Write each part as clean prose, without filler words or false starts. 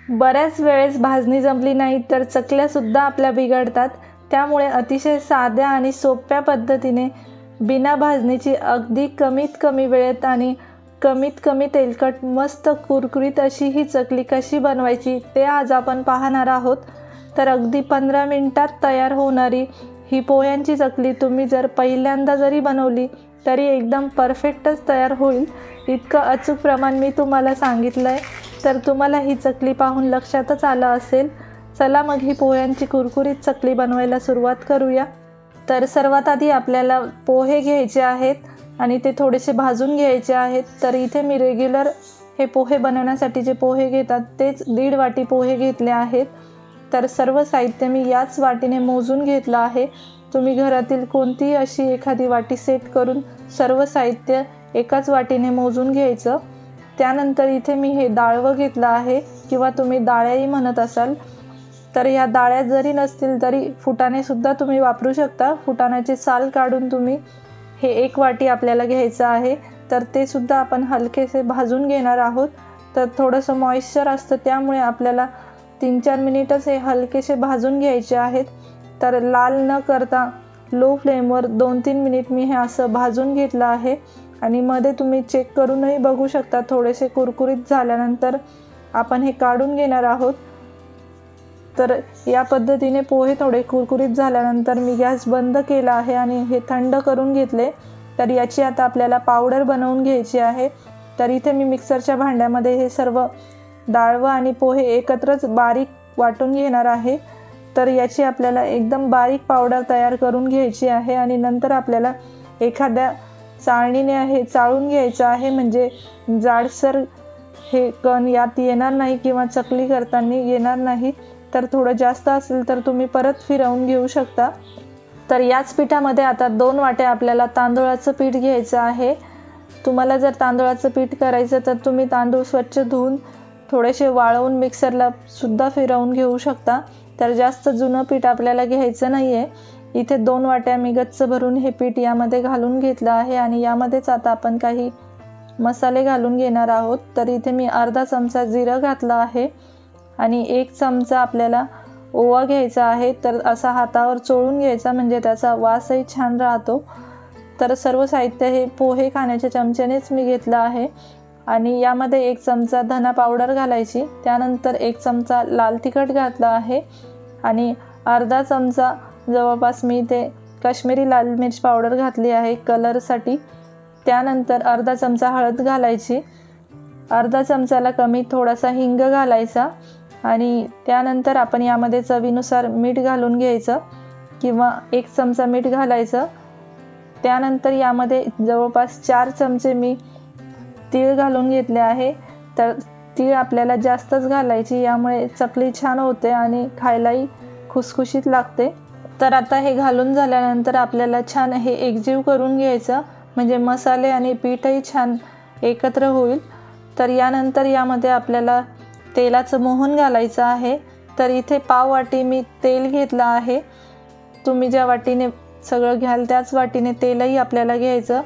बऱ्याच वेळेस भाजणी जमली नाही तर चकल्यासुद्धा आपल्या बिघडतात। त्यामुळे अतिशय साध्या आणि सोप्या पद्धतीने बिना भाजणीची अगदी कमीत कमी वेळेत आणि कमीत कमी तेलकट मस्त कुरकुरीत अशी ही चकली कशी बनवायची ते आज आपण पाहणार आहोत। तर अगदी 15 मिनिटात तयार होणारी ही पोह्यांची चकली तुम्ही जर पहिल्यांदा जरी बनवली तरी एकदम परफेक्टच तयार होईल। इतकं अचूक प्रमाण मी तुम्हाला सांगितलं आहे, तर तुम्हाला ही चकली पाहून लक्षातच आलं असेल। चला मग ही पोह्यांची कुरकुरीत चकली बनवायला सुरुवात करूया। तर सर्वात आधी आपल्याला पोहे घ्यायचे आहेत आणि ते थोडेसे भाजून घ्यायचे आहेत। तर इथे मी रेग्युलर हे पोहे बनवण्यासाठी जे पोहे घेतात तेच 1.5 वाटी पोहे घेतले आहेत। तर सर्व साहित्य मी याच वाटीने मोजून घेतलं आहे। तुम्ही घरातील कोणतीही अशी एखादी वाटी सेट करून सर्व साहित्य एकाच वाटीने मोजून घ्यायचं। त्यानंतर इथे मी हे डाळवं घेतलं आहे किंवा तुम्ही डाळ्याही म्हणत असाल, तर ह्या डाळ्या जरी नसतील तरी फुटाणेसुद्धा तुम्ही वापरू शकता। फुटाण्याचे साल काढून तुम्ही हे 1 वाटी आपल्याला घ्यायचं आहे। तर ते सुद्धा आपण हलकेसे भाजून घेणार आहोत। तर थोडंसं मॉइश्चर असतं त्यामुळे आपल्याला 3-4 मिनिटच हे हलकेसे भाजून घ्यायचे आहेत। तर लाल न करता लो फ्लेमवर 2-3 मिनिट मी हे असं भाजून घेतलं आहे आणि मध्ये तुम्ही चेक करूनही बघू शकता। थोडेसे कुरकुरीत झाल्यानंतर आपण हे काढून घेणार आहोत। तर या पद्धतीने पोहे थोडे कुरकुरीत झाल्यानंतर मी गॅस बंद केला आहे आणि हे थंड करून घेतले। तर याची आता आपल्याला पावडर बनवून घ्यायची आहे। तर इथे मी मिक्सरच्या भांड्यामध्ये हे सर्व डाळवं आणि पोहे एकत्रच बारीक वाटून घेणार आहे। तर याची आपल्याला एकदम बारीक पावडर तयार करून घ्यायची आहे आणि नंतर आपल्याला एखाद्या चाळणीने हे चाळून घ्यायचं आहे, म्हणजे जाडसर हे कण यात येणार नाही किंवा चकली करताना येणार नाही। तर थोडं जास्त असेल तर तुम्ही परत फिरवून घेऊ शकता। तर याच पिठामध्ये आता 2 वाट्या आपल्याला तांदूळाचं पीठ घ्यायचं आहे। तुम्हाला जर तांदूळाचं पीठ करायचं तर तुम्ही तांदूळ स्वच्छ धुवून थोडेसे वाळवून मिक्सरला सुद्धा फिरवून घेऊ शकता। तर जास्त जुनं पीठ आपल्याला घ्यायचं नाही आहे। इथे 2 वाट्या मी गच्च भरून हे पीठ यामध्ये घालून घेतलं आहे आणि यामध्येच आता आपण काही मसाले घालून घेणार आहोत। तर इथे मी अर्धा चमचा जिरं घातलं आहे आणि 1 चमचा आपल्याला ओवा घ्यायचा आहे। तर असा हातावर चोळून घ्यायचा, म्हणजे त्याचा वासही छान राहतो। तर सर्व साहित्य हे पोहे खाण्याच्या चमच्यानेच मी घेतलं आहे आणि यामध्ये 1 चमचा धना पावडर घालायची। त्यानंतर 1 चमचा लाल तिखट घातलं आहे आणि अर्धा चमचा जवळपास मी ते काश्मीरी लाल मिर्च पावडर घातली आहे कलरसाठी। त्यानंतर अर्धा चमचा हळद घालायची, अर्धा चमचाला कमी थोडासा हिंग घालायचा आणि त्यानंतर आपण यामध्ये चवीनुसार मीठ घालून घ्यायचं किंवा 1 चमचा मीठ घालायचं। त्यानंतर यामध्ये जवळपास 4 चमचे मी तीळ घालून घेतले आहे। तर तीळ आपल्याला जास्तच घालायची, यामुळे चकली छान होते आणि खायलाही खुसखुशीत लागते। तर आता हे घालून झाल्यानंतर आपल्याला छान हे एकजीव करून घ्यायचं, म्हणजे मसाले आणि पीठही छान एकत्र होईल। तर यानंतर यामध्ये आपल्याला तेलाचं मोहन घालायचं आहे। तर इथे पाव वाटी मी तेल घेतलं आहे। तुम्ही ज्या वाटीने सगळं घ्याल त्याच वाटीने तेलही आपल्याला घ्यायचं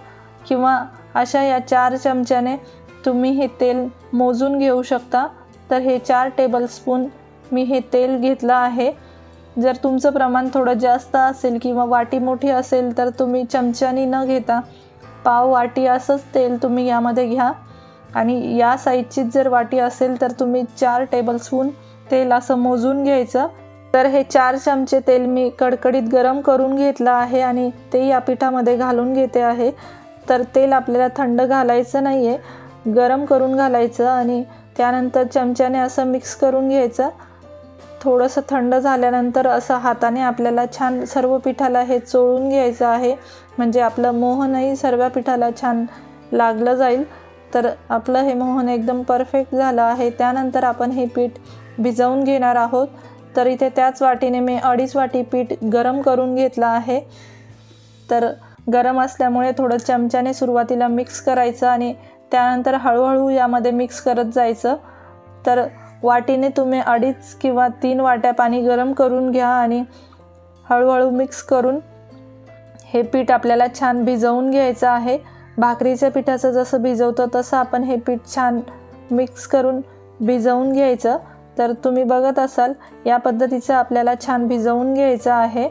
किंवा अशा या 4 चमच्याने तुम्ही हे तेल मोजून घेऊ शकता। तर हे 4 टेबलस्पून मी हे तेल घेतलं आहे। जर तुमचं प्रमाण थोडं जास्त असेल किंवा वाटी मोठी असेल तर तुम्ही चमच्यानी न घेता पाव वाटी असंच तेल तुम्ही यामध्ये घ्या आणि या साईजचीच जर वाटी असेल तर तुम्ही 4 टेबलस्पून तेल असं मोजून घ्यायचं। तर हे 4 चमचे तेल मी कडकडीत गरम करून घेतलं आहे आणि ते या पिठामध्ये घालून घेते आहे। तर तेल आपल्याला थंड घालायचं नाही आहे, गरम करून घालायचं आणि त्यानंतर चमच्याने असं मिक्स करून घ्यायचं। थोडंसं थंड झाल्यानंतर असं हाताने आपल्याला छान सर्व पिठाला हे चोळून घ्यायचं आहे, म्हणजे आपलं मोहनही सर्व पिठाला छान लागलं जाईल। तर आपलं हे मोहन एकदम परफेक्ट झालं आहे। त्यानंतर आपण हे पीठ भिजवून घेणार आहोत। तर इथे त्याच वाटीने मी 2.5 वाटी पीठ गरम करून घेतलं आहे। तर गरम असल्यामुळे थोडं चमच्याने सुरुवातीला मिक्स करायचं आणि त्यानंतर हळूहळू यामध्ये मिक्स करत जायचं। तर वाटीने तुम्ही 2.5 किंवा 3 वाट्या पाणी गरम करून घ्या आणि हळूहळू मिक्स करून हे पीठ आपल्याला छान भिजवून घ्यायचं आहे। भाकरीच्या पिठाचं जसं भिजवतो तसं आपण हे पीठ छान मिक्स करून भिजवून घ्यायचं। तर तुम्ही बघत असाल या पद्धतीचं आपल्याला छान भिजवून घ्यायचं आहे।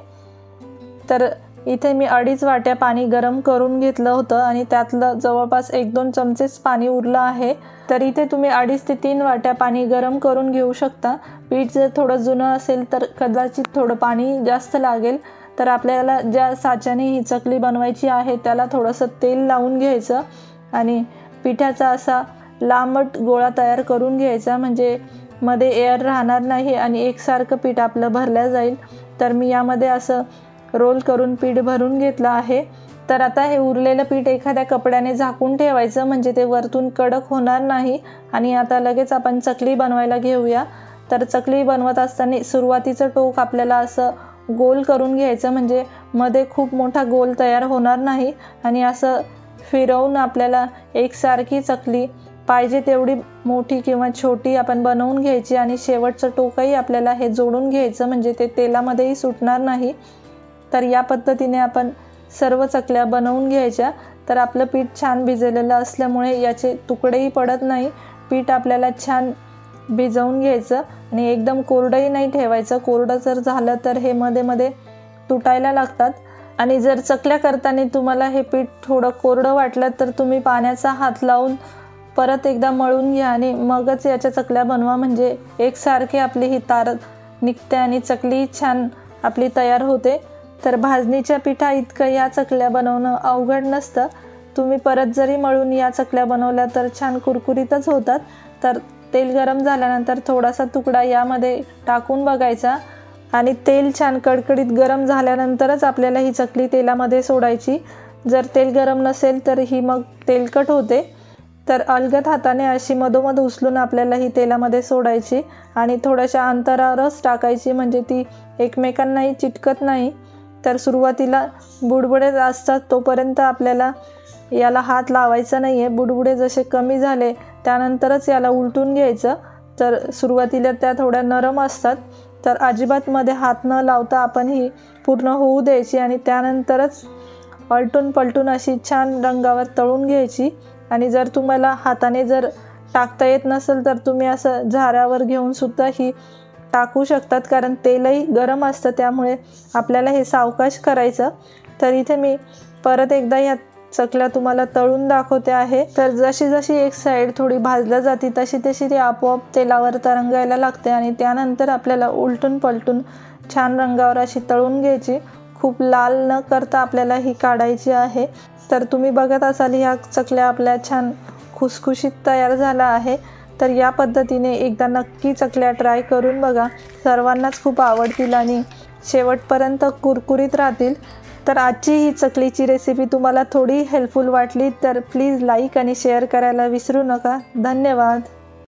तर इथे मी 2.5 वाट्या पाणी गरम करून घेतलं होतं आणि त्यातलं जवळपास 1-2 चमचेच पाणी उरलं आहे। तर इथे तुम्ही 2.5 ते 3 वाट्या पाणी गरम करून घेऊ शकता। पीठ जर थोडं जुनं असेल तर कदाचित थोडं पाणी जास्त लागेल। तर आपल्याला ज्या साच्याने ही चकली बनवायची आहे त्याला थोडंसं तेल लावून घ्यायचं आणि पिठाचा असा लांबट गोळा तयार करून घ्यायचा, म्हणजे मध्ये एअर राहणार नाही आणि एकसारखं पीठ आपलं भरलं जाईल। तर मी यामध्ये असं रोल करून पीठ भरून घेतलं आहे। तर आता हे उरलेलं पीठ एखाद्या कपड्याने झाकून ठेवायचं, म्हणजे ते वरतून कडक होणार नाही। आणि आता लगेच आपण चकली बनवायला घेऊया। तर चकली बनवत असताना सुरुवातीचं टोक आपल्याला असं गोल करून घ्यायचं, म्हणजे मध्ये खूप मोठा गोल तयार होणार नाही। आणि असं फिरवून आपल्याला एकसारखी चकली पाहिजे तेवढी मोठी किंवा छोटी आपण बनवून घ्यायची आणि शेवटचं टोकही आपल्याला हे जोडून घ्यायचं, म्हणजे ते तेलामध्येही सुटणार नाही। तर या पद्धतीने आपण सर्व चकल्या बनवून घ्यायच्या। तर आपलं पीठ छान भिजलेलं असल्यामुळे याचे तुकडेही पडत नाही। पीठ आपल्याला छान भिजवून घ्यायचं आणि एकदम कोरडंही नाही ठेवायचं। कोरडं जर झालं तर हे मध्ये मध्ये तुटायला लागतात। आणि जर चकल्या करताना तुम्हाला हे पीठ थोडं कोरडं वाटलं तर तुम्ही पाण्याचा हात लावून परत एकदा मळून घ्या आणि मगच याच्या चकल्या बनवा, म्हणजे एकसारखी आपली ही तार निघते आणि चकली छान आपली तयार होते। तर भाजणीच्या पिठा इतकं या चकल्या बनवणं अवघड नसतं। तुम्ही परत जरी मळून या चकल्या बनवल्या तर छान कुरकुरीतच होतात। तर तेल गरम झाल्यानंतर थोडासा तुकडा यामध्ये टाकून बघायचा आणि तेल छान कडकडीत गरम झाल्यानंतरच आपल्याला ही चकली तेलामध्ये सोडायची। जर तेल गरम नसेल तर ही मग तेलकट होते। तर अलगद हाताने अशी मधोमध उचलून आपल्याला ही तेलामध्ये सोडायची आणि थोड्याशा अंतरावरच टाकायची, म्हणजे ती एकमेकांनाही चिटकत नाही। तर सुरुवातीला बुडबुडे असतात तोपर्यंत आपल्याला याला हात लावायचा नाही आहे। बुडबुडे जसे कमी झाले त्यानंतरच याला उलटून घ्यायचं। तर सुरुवातीला त्या थोड्या नरम असतात, तर अजिबात मध्ये हात न लावता आपण ही पूर्ण होऊ द्यायची आणि त्यानंतरच आलटून पलटून अशी छान रंगावर तळून घ्यायची। आणि जर तुम्हाला हाताने जर टाकता येत नसेल तर तुम्ही असं झाऱ्यावर घेऊन सुद्धा ही टाकू शकतात, कारण तेलही गरम असतं त्यामुळे आपल्याला हे सावकाश करायचं। तर इथे मी परत एकदा ह्या चकल्या तुम्हाला तळून दाखवते आहे। तर जशी जशी एक साईड थोडी भाजल्या जाते तशी तशी ती आपोआप तेलावर तरंगायला लागते आणि त्यानंतर आपल्याला उलटून पलटून छान रंगावर अशी तळून घ्यायची। खूप लाल न करता आपल्याला ही काढायची आहे। तर तुम्ही बघत असाल ह्या चकल्या आपल्या छान खुसखुशीत तयार झाल्या आहे। तर या पद्धतीने एकदा नक्की चकल्या ट्राय करून बघा, सर्वांनाच खूप आवडतील आणि शेवटपर्यंत कुरकुरीत राहतील। तर आजची ही चकलीची रेसिपी तुम्हाला थोडी हेल्पफुल वाटली तर प्लीज लाईक आणि शेअर करायला विसरू नका। धन्यवाद।